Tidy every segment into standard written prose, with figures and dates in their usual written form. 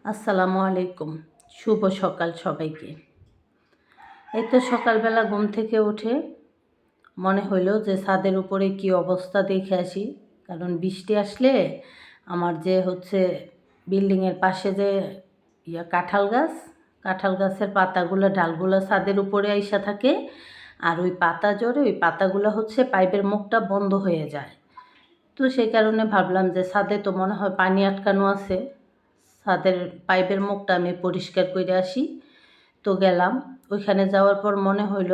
আসসালামু আলাইকুম। শুভ সকাল সবাইকে। এই তো সকালবেলা ঘুম থেকে উঠে মনে হইল যে ছাদের উপরে কি অবস্থা দেখে আসি। কারণ বৃষ্টি আসলে আমার যে বিল্ডিংয়ের পাশে যে কাঁঠাল গাছের পাতাগুলো ডালগুলো ছাদের উপরে আইসা থাকে। আর ওই পাতা জড়ে ওই পাতাগুলো পাইপের মুখটা বন্ধ হয়ে যায়। তো সেই কারণে ভাবলাম যে ছাদে তো মনে হয় পানি আটকানো আছে, ছাদের পাইপের মুখটা আমি পরিষ্কার করে আসি। তো গেলাম, ওইখানে যাওয়ার পর মনে হইল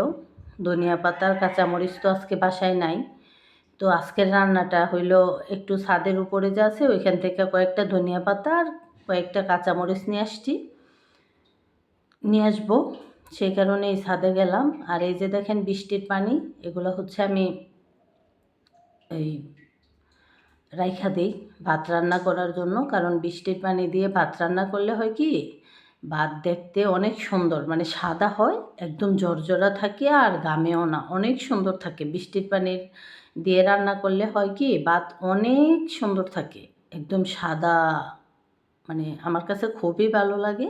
ধনিয়া পাতার কাঁচামরিচ তো আজকে বাসায় নাই। তো আজকের রান্নাটা হইল একটু ছাদের উপরে যে আছে ওইখান থেকে কয়েকটা ধনিয়া পাতা আর কয়েকটা কাঁচামরিচ নিয়ে আসবো। সেই কারণে এই ছাদে গেলাম। আর এই যে দেখেন বৃষ্টির পানি, এগুলো আমি এই রাইখা দিই ভাত রান্না করার জন্য। কারণ বৃষ্টির পানি দিয়ে ভাত রান্না করলে হয় কি, ভাত দেখতে অনেক সুন্দর, মানে সাদা হয়, একদম জর্জরা থাকে আর গামেও না, অনেক সুন্দর থাকে। বৃষ্টির পানির দিয়ে রান্না করলে হয় কি, ভাত অনেক সুন্দর থাকে, একদম সাদা, মানে আমার কাছে খুবই ভালো লাগে।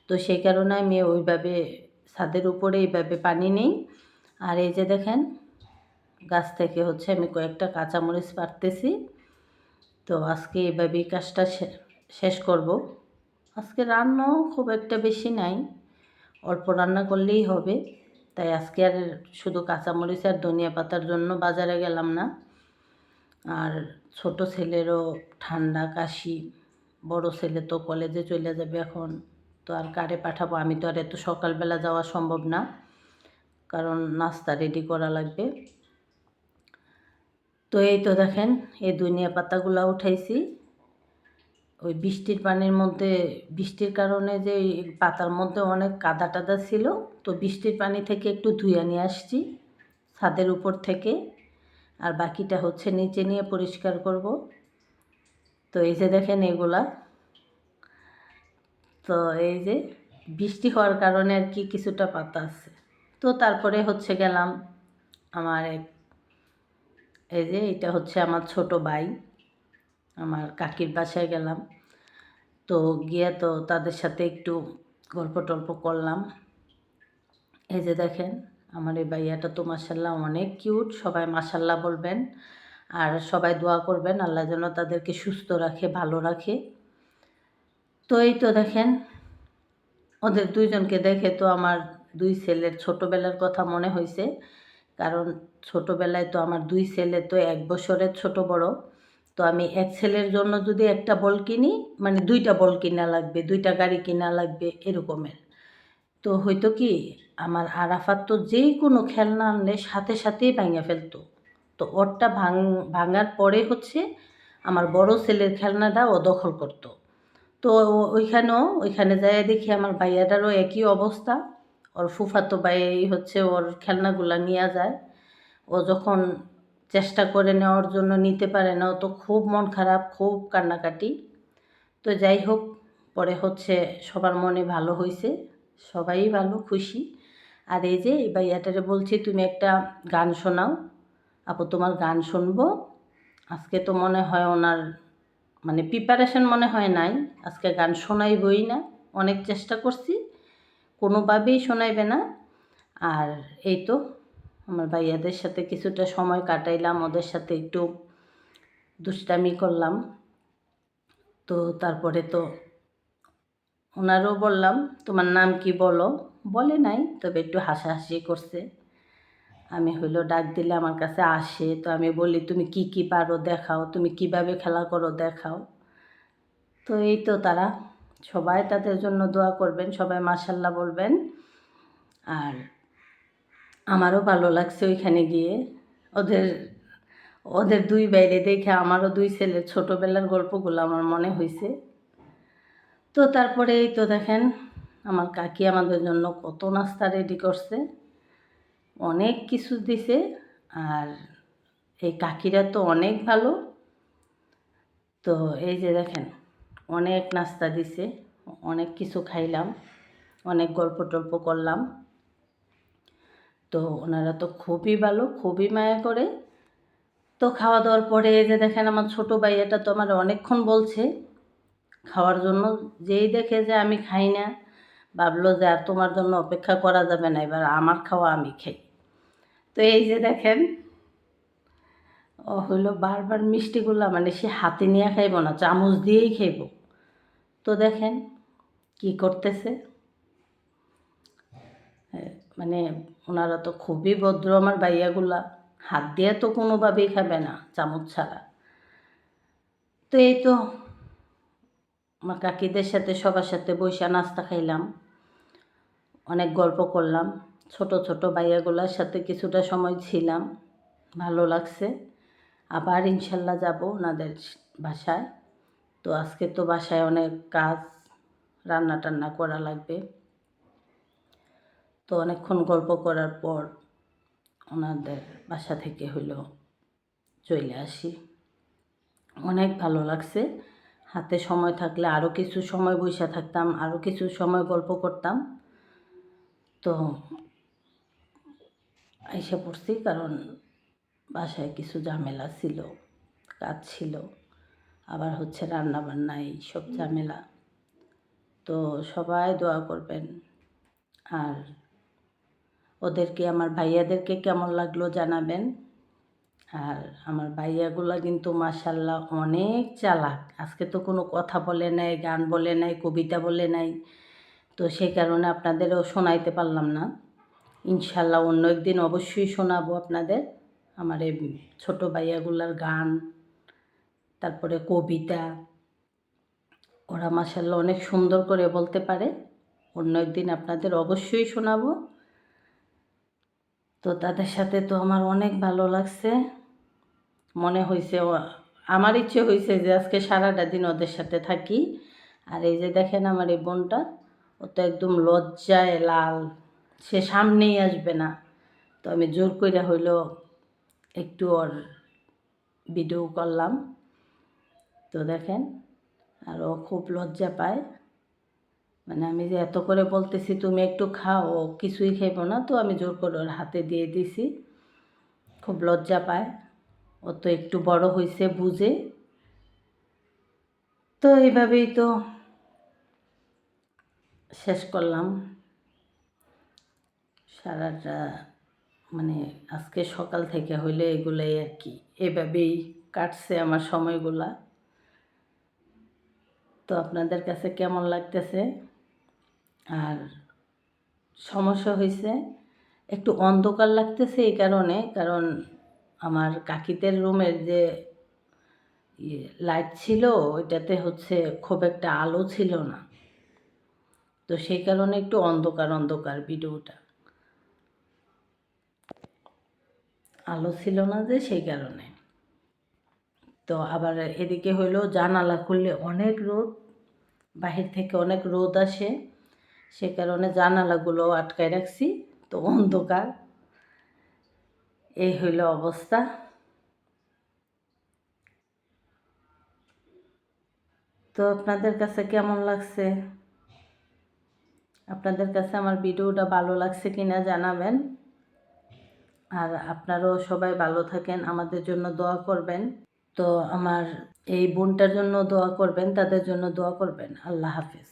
তো সেই কারণে আমি ওইভাবে ছাদের উপরে এইভাবে পানি নেই। আর এই যে দেখেন গাছ থেকে আমি কয়েকটা কাঁচামরিচ পাড়তেছি। তো আজকে এভাবেই কাজটা শেষ করব। আজকে রান্নাও খুব একটা বেশি নাই, অল্প রান্না করলেই হবে। তাই আজকে আর শুধু কাঁচামরিচ আর ধনিয়া পাতার জন্য বাজারে গেলাম না। আর ছোট ছেলেরও ঠান্ডা কাশি, বড় ছেলে তো কলেজে চলে যাবে এখন, তো আর কারে পাঠাবো, আমি তো আর এত সকালবেলা যাওয়া সম্ভব না, কারণ নাস্তা রেডি করা লাগবে। তো এই তো দেখেন এই ধনিয়া পাতাগুলো উঠাইছি। ওই বৃষ্টির পানির মধ্যে, বৃষ্টির কারণে যে ওই পাতার মধ্যে অনেক কাদা টাদা ছিল, তো বৃষ্টির পানি থেকে একটু ধুয়ে নিয়ে আসছি ছাদের উপর থেকে। আর বাকিটা নিচে নিয়ে পরিষ্কার করব। তো এই যে দেখেন এগুলা, তো এই যে বৃষ্টি হওয়ার কারণে আর কি কিছুটা পাতা আছে। তো তারপরে গেলাম আমার এই যে এটা আমার ছোট ভাই, আমার কাকির বাসায় গেলাম। তো গিয়ে তো তাদের সাথে একটু গল্প টল্প করলাম। এই যে দেখেন আমার এই ভাইয়াটা তো মাশাল্লাহ অনেক কিউট, সবাই মাশাল্লাহ বলবেন। আর সবাই দোয়া করবেন আল্লাহ যেন তাদেরকে সুস্থ রাখে, ভালো রাখে। তো এই তো দেখেন ওদের দুইজনকে দেখে তো আমার দুই ছেলের ছোটোবেলার কথা মনে হয়েছে। কারণ ছোটোবেলায় তো আমার দুই ছেলে তো 1 বছরের ছোট বড়। তো আমি এক ছেলের জন্য যদি একটা বল কিনি, মানে 2টা বল কিনা লাগবে, 2টা গাড়ি কিনা লাগবে এরকমের। তো হয়তো কি, আমার আরাফাত তো যেই কোনো খেলনা আনলে সাথে সাথেই ভাঙে ফেলতো। তো ওরটা ভাঙার পরে আমার বড় ছেলের খেলনাটা ও দখল করতো। তো ওইখানে যাই দেখি আমার ভাইয়াটারও একই অবস্থা। ওর ফুফাতো ভাই ওর খেলনাগুলা নিয়ে যায়। ও যখন চেষ্টা করে নেওয়ার জন্য নিতে পারে না, ও তো খুব মন খারাপ, খুব কান্নাকাটি। তো যাই হোক, পরে সবার মনে ভালো হয়েছে, সবাই ভালো খুশি। আর এই যে এই ভাইয়াটারে বলছি, তুমি একটা গান শোনাও আপু, তোমার গান শুনবো। আজকে তো মনে হয় ওনার মানে প্রিপারেশন মনে হয় নাই, আজকে গান শোনাইবই না। অনেক চেষ্টা করছি, কোনোভাবেই শোনাইবে না। আর এই তো আমার ভাইয়াদের সাথে কিছুটা সময় কাটাইলাম, ওদের সাথে একটু দুষ্টামি করলাম। তো তারপরে তো ওনারও বললাম তোমার নাম কি বলো, বলে নাই, তবে একটু হাসাহাসি করছে। আমি ডাক দিলে আমার কাছে আসে, তো আমি বলি তুমি কি কি পারো দেখাও, তুমি কিভাবে খেলা করো দেখাও। তো এই তো তারা সবাই তাদের জন্য দোয়া করবেন, সবাই মাশাল্লাহ বলবেন। আর আমারও ভালো লাগছে ওইখানে গিয়ে, ওদের ওদের দুই বাইরে দেখে আমারও দুই ছেলের ছোটোবেলার গল্পগুলো আমার মনে হয়েছে। তো তারপরে এই তো দেখেন আমার কাকি আমাদের জন্য কত নাস্তা রেডি করছে, অনেক কিছু দিছে। আর এই কাকিরা তো অনেক ভালো। তো এই যে দেখেন অনেক নাস্তা দিছে, অনেক কিছু খাইলাম, অনেক গল্প টল্প করলাম। তো ওনারা তো খুবই ভালো, খুবই মায়া করে। তো খাওয়া দাওয়ার পরে এই যে দেখেন আমার ছোটো ভাইয়াটা তো আমার অনেকক্ষণ বলছে খাওয়ার জন্য। যেই দেখে যে আমি খাই না, ভাবলো যে আর তোমার জন্য অপেক্ষা করা যাবে না, এবার আমার খাওয়া আমি খাই। তো এই যে দেখেন, ও হইলো বারবার মিষ্টিগুলা মানে সে হাতে নিয়ে খাইব না, চামচ দিয়েই খাইব। তো দেখেন কি করতেছে, মানে ওনারা তো খুবই ভদ্র আমার ভাইয়াগুলা, হাত দিয়ে তো কোনোভাবেই খাবে না চামচ ছাড়া। তো এই তো আমার কাকিদের সাথে সবার সাথে বৈশা নাস্তা খাইলাম, অনেক গল্প করলাম, ছোট ছোট ভাইয়াগুলার সাথে কিছুটা সময় ছিলাম, ভালো লাগছে। আবার ইনশাল্লাহ যাব ওনাদের বাসায়। তো আজকে তো বাসায় অনেক কাজ, রান্না টান্না করা লাগবে। তো অনেকক্ষণ গল্প করার পর ওনাদের বাসা থেকে হইলো চলে আসি। অনেক ভালো লাগছে। হাতে সময় থাকলে আরও কিছু সময় বসে থাকতাম, আরও কিছু সময় গল্প করতাম। তো এসে পড়ছি, কারণ বাসায় কিছু ঝামেলা ছিল, কাজ ছিল, আবার হচ্ছে রান্না বান্না এইসব ঝামেলা। তো সবাই দোয়া করবেন। আর ওদেরকে, আমার ভাইয়াদেরকে কেমন লাগলো জানাবেন। আর আমার ভাইয়াগুলা কিন্তু মাশাল্লাহ অনেক চালাক। আজকে তো কোনো কথা বলে নাই, গান বলে নাই, কবিতা বলে নাই। তো সেই কারণে আপনাদেরও শোনাইতে পারলাম না। ইনশাল্লাহ অন্য একদিন অবশ্যই শোনাবো আপনাদের আমার এই ছোটো ভাইয়াগুলার গান, তারপরে কবিতা। ওরা মাশাল্লাহ অনেক সুন্দর করে বলতে পারে। অন্য একদিন আপনাদের অবশ্যই শোনাবো। তো তাদের সাথে তো আমার অনেক ভালো লাগছে। মনে হয়েছে, আমার ইচ্ছে হয়েছে যে আজকে সারাটা দিন ওদের সাথে থাকি। আর এই যে দেখেন আমার এই বোনটা, ও তো একদম লজ্জায় লাল, সে সামনেই আসবে না। তো আমি জোর করে হইলো একটু ওর ভিডিও করলাম। তো দেখেন, আর ও খুব লজ্জা পায়, মানে আমি যে এত করে বলতেছি তুমি একটু খাও, ও কিছুই খাইব না। তো আমি জোর করে ওর হাতে দিয়ে দিছি, খুব লজ্জা পায়। ও তো একটু বড় হয়েছে, বুঝে। তো এইভাবেই তো শেষ করলাম সারাটা, মানে আজকে সকাল থেকে হইলে এগুলোই আর কি, এভাবেই কাটছে আমার সময়গুলা। তো আপনাদের কাছে কেমন লাগতেছে? আর সমস্যা হয়েছে, একটু অন্ধকার লাগতেছে এই কারণে, কারণ আমার কাকিদের রুমের যে লাইট ছিল ওইটাতে হচ্ছে খুব একটা আলো ছিল না। তো সেই কারণে একটু অন্ধকার অন্ধকার ভিডিওটা, আলো ছিল না যে সেই কারণে। তো আবার এদিকে হইলো জানালা খুললে অনেক রোদ, বাহির থেকে অনেক রোদ আসে, সে কারণে জানালাগুলো আটকায় রাখছি। তো অন্ধকার, এই হইল অবস্থা। তো আপনাদের কাছে কেমন লাগছে? আপনাদের কাছে আমার ভিডিওটা ভালো লাগছে কিনা জানাবেন। আর আপনারাও সবাই ভালো থাকেন, আমাদের জন্য দোয়া করবেন। তো আমার এই বোনটার জন্য দোয়া করবেন, তাদের জন্য দোয়া করবেন। আল্লাহ হাফেজ।